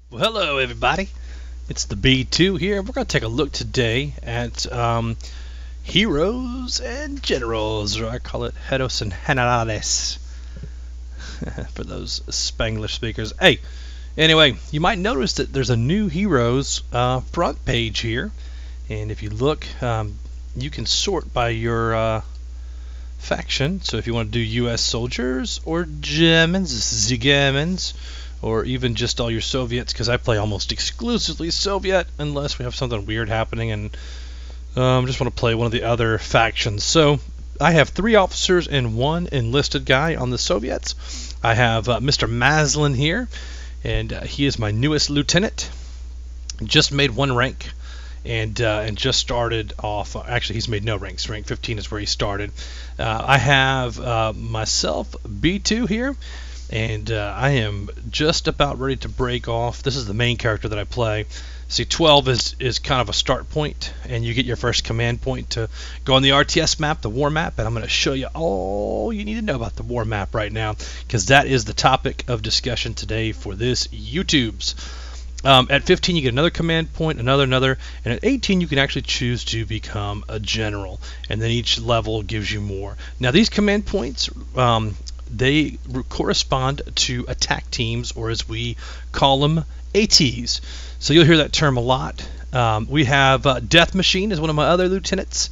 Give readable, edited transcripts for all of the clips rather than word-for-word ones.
Well, hello everybody. It's the B2 here. We're going to take a look today at heroes and generals, or I call it heros and generales for those Spanglish speakers. Hey, anyway, you might notice that there's a new heroes front page here, and if you look, you can sort by your faction. So if you want to do U.S. soldiers or Germans, the Germans, or even just all your Soviets, because I play almost exclusively Soviet unless we have something weird happening and just want to play one of the other factions. So I have 3 officers and 1 enlisted guy on the Soviets. I have Mr. Maslin here, and he is my newest lieutenant. Just made 1 rank and just started off. Actually, he's made no ranks. Rank 15 is where he started. I have myself, B2 here, and I am just about ready to break off. This is the main character that I play. See, 12 is kind of a start point, and you get your first command point to go on the RTS map, the war map, and I'm going to show you all you need to know about the war map right now, because that is the topic of discussion today for this YouTube's. At 15 you get another command point, another, and at 18 you can actually choose to become a general, and then each level gives you more. Now these command points, they correspond to attack teams, or as we call them, ATs. So you'll hear that term a lot. We have Death Machine is one of my other lieutenants,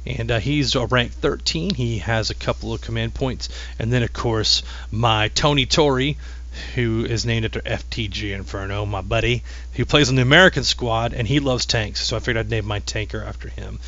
and he's rank 13. He has a couple of command points. And then, of course, my Tony Tori, who is named after FTG Inferno, my buddy, who plays on the American squad, and he loves tanks, so I figured I'd name my tanker after him.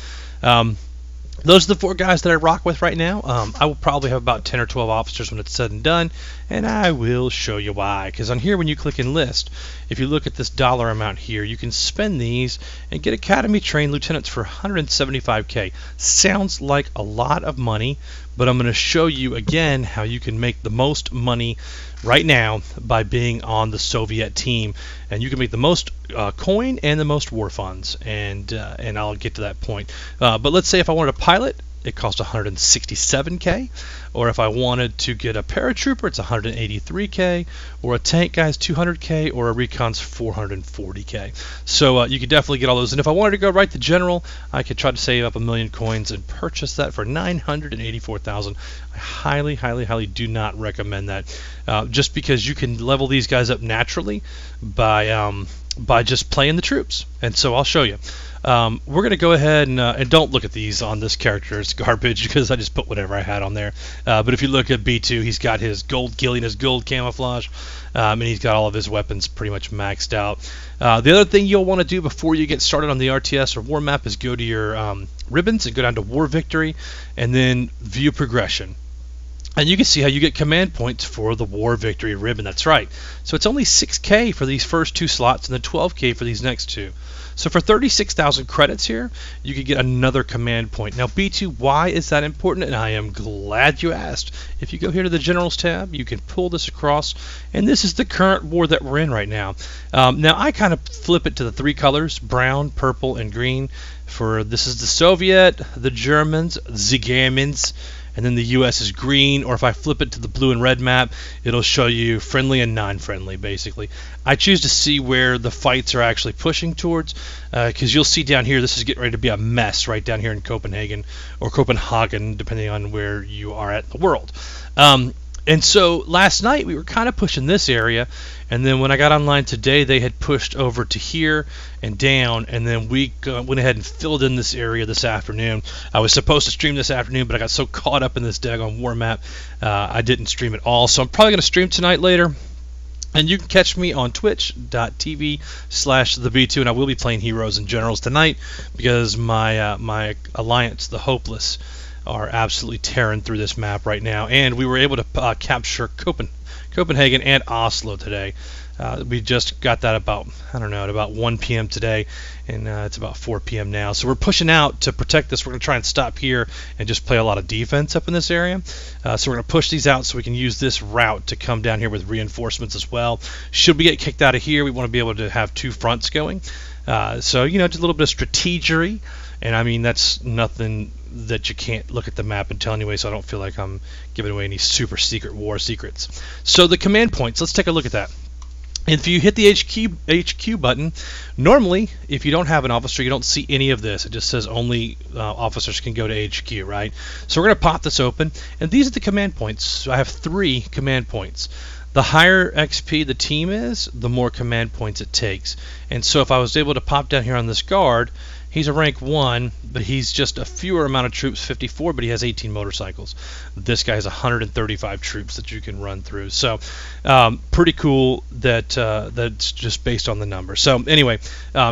Those are the 4 guys that I rock with right now. I will probably have about 10 or 12 officers when it's said and done, and I will show you why. Because on here, when you click enlist, if you look at this dollar amount here, you can spend these and get academy trained lieutenants for 175k. Sounds like a lot of money, but I'm going to show you again how you can make the most money right now by being on the Soviet team, and you can make the most coin and the most war funds, and I'll get to that point. But let's say if I wanted a pilot, it costs 167k, or if I wanted to get a paratrooper, it's 183k, or a tank guy's 200k, or a recon's 440k. So you could definitely get all those. And if I wanted to go right to general, I could try to save up 1,000,000 coins and purchase that for 984,000. I highly do not recommend that, just because you can level these guys up naturally by just playing the troops. And so I'll show you. We're going to go ahead and don't look at these on this character. It's garbage because I just put whatever I had on there. But if you look at B2, he's got his gold ghillie and his gold camouflage, and he's got all of his weapons pretty much maxed out. The other thing you'll want to do before you get started on the RTS or war map is go to your ribbons and go down to war victory, and then view progression. And you can see how you get command points for the war victory ribbon. That's right. So it's only 6k for these first 2 slots and then 12k for these next 2. So for 36,000 credits here, you could get another command point. Now B2, why is that important? And I am glad you asked. If you go here to the Generals tab, you can pull this across, and this is the current war that we're in right now. Now I kind of flip it to the 3 colors, brown, purple, and green. For this is the Soviet, the Germans, the Germans, and then the US is green. Or if I flip it to the blue and red map, it'll show you friendly and non-friendly, basically. I choose to see where the fights are actually pushing towards, because you'll see down here, this is getting ready to be a mess right down here in Copenhagen, or Copenhagen, depending on where you are at in the world. And so last night we were kind of pushing this area, and then when I got online today, they had pushed over to here and down, and then we went ahead and filled in this area this afternoon. I was supposed to stream this afternoon, but I got so caught up in this daggone war map, I didn't stream at all. So I'm probably going to stream tonight later. And you can catch me on twitch.tv/theb2, and I will be playing heroes and generals tonight because my my alliance, the Hopeless, are absolutely tearing through this map right now. And we were able to capture Copenhagen and Oslo today. We just got that about, I don't know, at about 1 p.m. today, and it's about 4 p.m. now. So we're pushing out to protect this. We're going to try and stop here and just play a lot of defense up in this area. So we're going to push these out so we can use this route to come down here with reinforcements as well. Should we get kicked out of here, we want to be able to have 2 fronts going. So, you know, just a little bit of strategery. And I mean, that's nothing that you can't look at the map and tell anyway, so I don't feel like I'm giving away any super secret war secrets. So the command points, let's take a look at that. And if you hit the HQ button, normally, if you don't have an officer, you don't see any of this. It just says only officers can go to HQ, right? So we're going to pop this open, and these are the command points. So I have 3 command points. The higher XP the team is, the more command points it takes. And so if I was able to pop down here on this guard, he's a rank 1, but he's just a fewer amount of troops, 54, but he has 18 motorcycles. This guy has 135 troops that you can run through. So pretty cool that that's just based on the number. So anyway,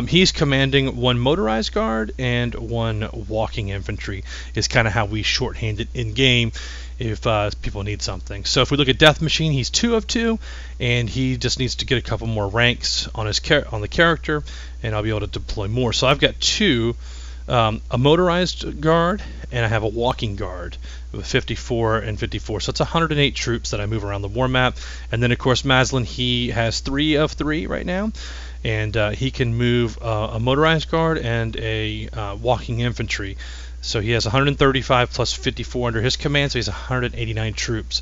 he's commanding 1 motorized guard and 1 walking infantry is kind of how we shorthand it in game if people need something. So if we look at Death Machine, he's 2 of 2, and he just needs to get a couple more ranks on his on the character, and I'll be able to deploy more. So I've got 2, a motorized guard, and I have a walking guard with 54 and 54. So it's 108 troops that I move around the war map. And then of course Maslin, he has 3 of 3 right now, and he can move a motorized guard and a walking infantry. So he has 135 plus 54 under his command, so he's 189 troops.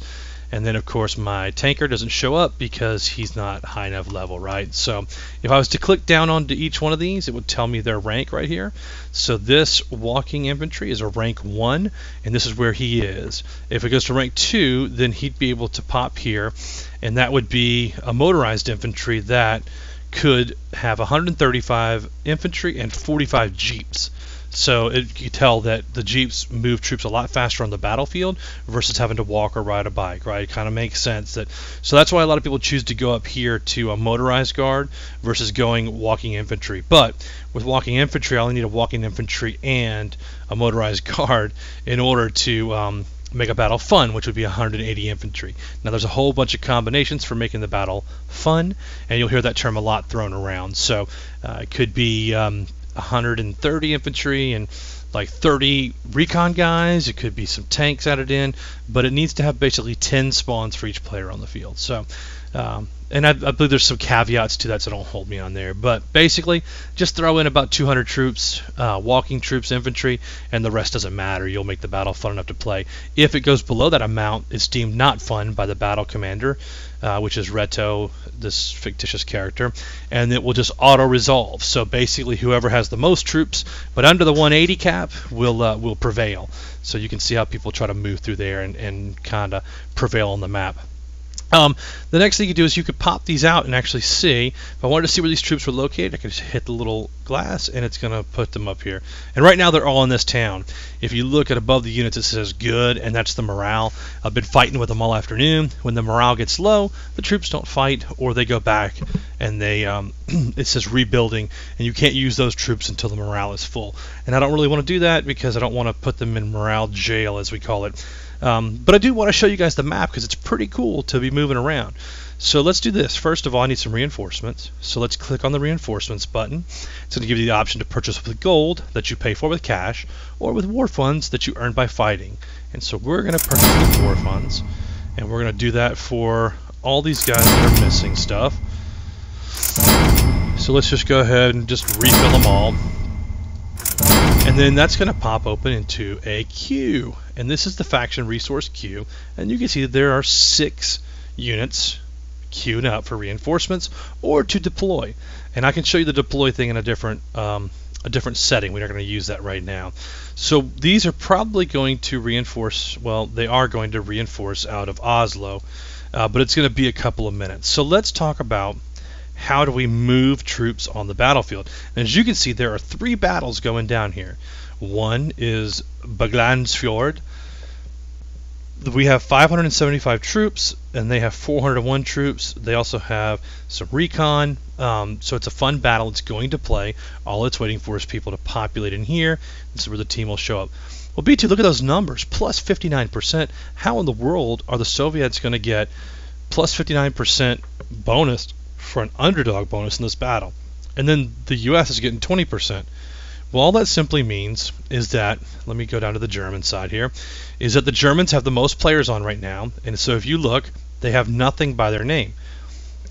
And then of course my tanker doesn't show up because he's not high enough level, right? So if I was to click down onto each one of these, it would tell me their rank right here. So this walking infantry is a rank 1, and this is where he is. If it goes to rank 2, then he'd be able to pop here, and that would be a motorized infantry that could have 135 infantry and 45 jeeps. So you tell that the jeeps move troops a lot faster on the battlefield versus having to walk or ride a bike, right? It kind of makes sense. So that's why a lot of people choose to go up here to a motorized guard versus going walking infantry. But with walking infantry, I only need a walking infantry and a motorized guard in order to make a battle fun, which would be 180 infantry. Now there's a whole bunch of combinations for making the battle fun, and you'll hear that term a lot thrown around. So it could be 130 infantry and like 30 recon guys. It could be some tanks added in, but it needs to have basically 10 spawns for each player on the field. So and I believe there's some caveats to that, so don't hold me on there. But basically, just throw in about 200 troops, walking troops, infantry, and the rest doesn't matter. You'll make the battle fun enough to play. If it goes below that amount, it's deemed not fun by the battle commander, which is Reto, this fictitious character, and it will just auto-resolve. So basically, whoever has the most troops, but under the 180 cap, will prevail. So you can see how people try to move through there and kind of prevail on the map. The next thing you do is you could pop these out and actually see. If I wanted to see where these troops were located, I could just hit the little glass and it's going to put them up here. And right now they're all in this town. If you look at above the units, it says good, and that's the morale. I've been fighting with them all afternoon. When the morale gets low, the troops don't fight, or they go back and they it says rebuilding, and you can't use those troops until the morale is full. And I don't really want to do that because I don't want to put them in morale jail, as we call it. But I do want to show you guys the map because it's pretty cool to be moving around. So let's do this. First of all, I need some reinforcements. So let's click on the reinforcements button. It's going to give you the option to purchase with gold that you pay for with cash, or with war funds that you earn by fighting. And so we're going to purchase with war funds, and we're going to do that for all these guys that are missing stuff. So let's just go ahead and just refill them all. And then that's going to pop open into a queue. And this is the faction resource queue. And you can see that there are 6 units queued up for reinforcements or to deploy. And I can show you the deploy thing in a different setting. We're not going to use that right now. So these are probably going to reinforce, well, they are going to reinforce out of Oslo. But it's going to be a couple of minutes. So let's talk about how do we move troops on the battlefield. And as you can see, there are 3 battles going down here. One is Baglandsfjord. We have 575 troops, and they have 401 troops. They also have some recon, so it's a fun battle. It's going to play. All it's waiting for is people to populate in here. This is where the team will show up. Well, B2, look at those numbers, plus 59%. How in the world are the Soviets going to get plus 59% bonus for an underdog bonus in this battle? And then the US is getting 20%. Well, all that simply means is that, let me go down to the German side here, is that the Germans have the most players on right now, and so if you look, they have nothing by their name,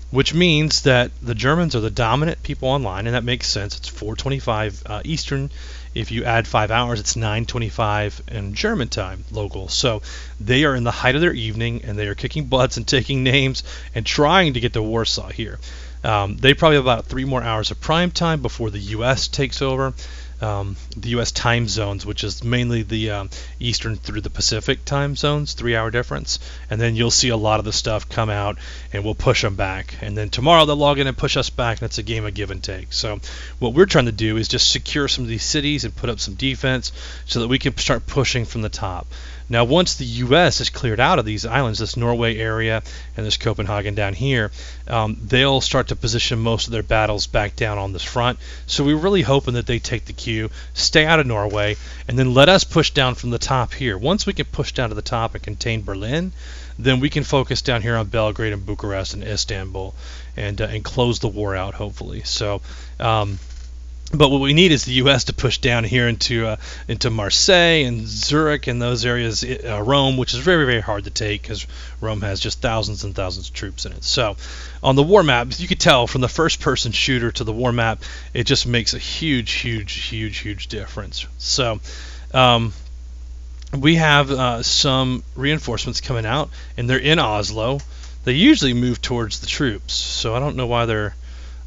which means that the Germans are the dominant people online, and that makes sense. It's 4:25 Eastern. If you add 5 hours, it's 9:25 in German time, local. So they are in the height of their evening, and they are kicking butts and taking names and trying to get to Warsaw here. They probably have about 3 more hours of prime time before the U.S. takes over. The U.S. time zones, which is mainly the Eastern through the Pacific time zones, 3-hour difference. And then you'll see a lot of the stuff come out, and we'll push them back. And then tomorrow they'll log in and push us back, and it's a game of give and take. So what we're trying to do is just secure some of these cities and put up some defense so that we can start pushing from the top. Now, once the U.S. is cleared out of these islands, this Norway area and this Copenhagen down here, they'll start to position most of their battles back down on this front. So we're really hoping that they take the cue, stay out of Norway, and then let us push down from the top here. Once we can push down to the top and contain Berlin, then we can focus down here on Belgrade and Bucharest and Istanbul and close the war out, hopefully. So. But what we need is the U.S. to push down here into Marseille and Zurich and those areas, Rome, which is very, very hard to take because Rome has just thousands and thousands of troops in it. So on the war map, you could tell from the first-person shooter to the war map, it just makes a huge, huge, huge, huge difference. So we have some reinforcements coming out, and they're in Oslo. They usually move towards the troops, so I don't know why they're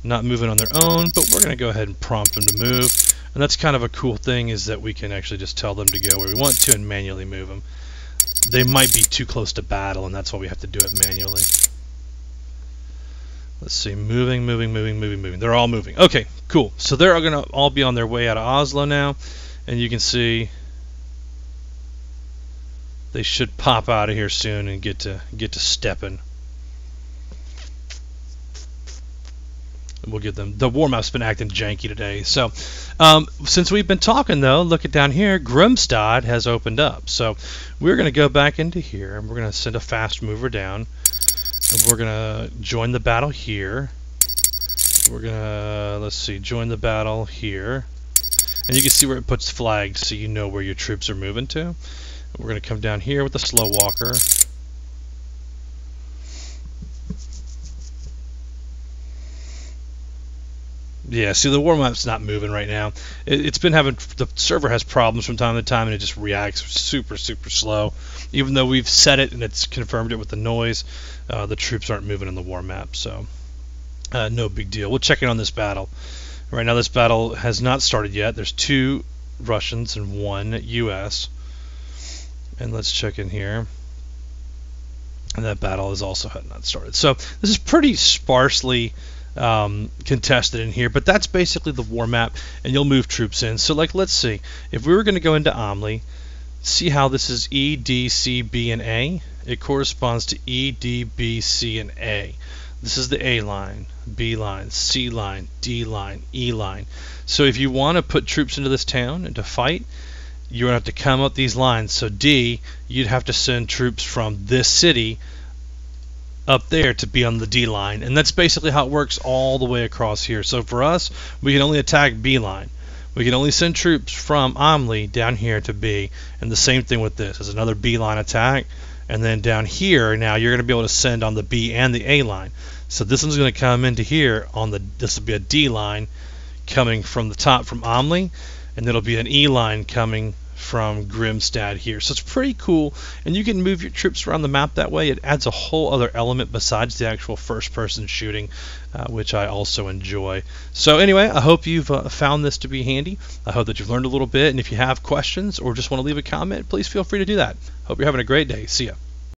not moving on their own, but we're going to go ahead and prompt them to move. And that's kind of a cool thing, is that we can actually just tell them to go where we want to and manually move them. They might be too close to battle, and that's why we have to do it manually. Let's see, moving. They're all moving. Okay, cool. So they're going to all be on their way out of Oslo now, and you can see they should pop out of here soon and get to stepping. We'll get them. The war map's been acting janky today. So since we've been talking, though, look at down here. Grimstad has opened up. So we're going to go back into here, and we're going to send a fast mover down, and we're going to join the battle here. We're going to, let's see, join the battle here. And you can see where it puts flags so you know where your troops are moving to. We're going to come down here with the slow walker. Yeah, see, the war map's not moving right now. It's been having, the server has problems from time to time, and it just reacts super, super slow. Even though we've set it and it's confirmed it with the noise, the troops aren't moving in the war map, so no big deal. We'll check in on this battle. Right now, this battle has not started yet. There's 2 Russians and 1 U.S. And let's check in here. And that battle has also not started. So this is pretty sparsely contested in here, but that's basically the war map, and you'll move troops in. So, like, let's see, if we were going to go into Amli, see how this is E, D, C, B, and A. It corresponds to E, D, B, C, and A. This is the A line, B line, C line, D line, E line. So if you want to put troops into this town and to fight, you're going to have to come up these lines. So D, you'd have to send troops from this city up there to be on the D line, and that's basically how it works all the way across here. So for us, we can only attack B line. We can only send troops from Amli down here to B, and the same thing with this. There's another B line attack, and then down here now you're going to be able to send on the B and the A line. So this one's going to come into here on the, this will be a D line coming from the top from Amli, and it'll be an E line coming from Grimstad here. So it's pretty cool, and you can move your troops around the map that way. It adds a whole other element besides the actual first-person shooting, which I also enjoy. So anyway, I hope you've found this to be handy. I hope that you've learned a little bit, and if you have questions or just want to leave a comment, please feel free to do that. Hope you're having a great day. See ya.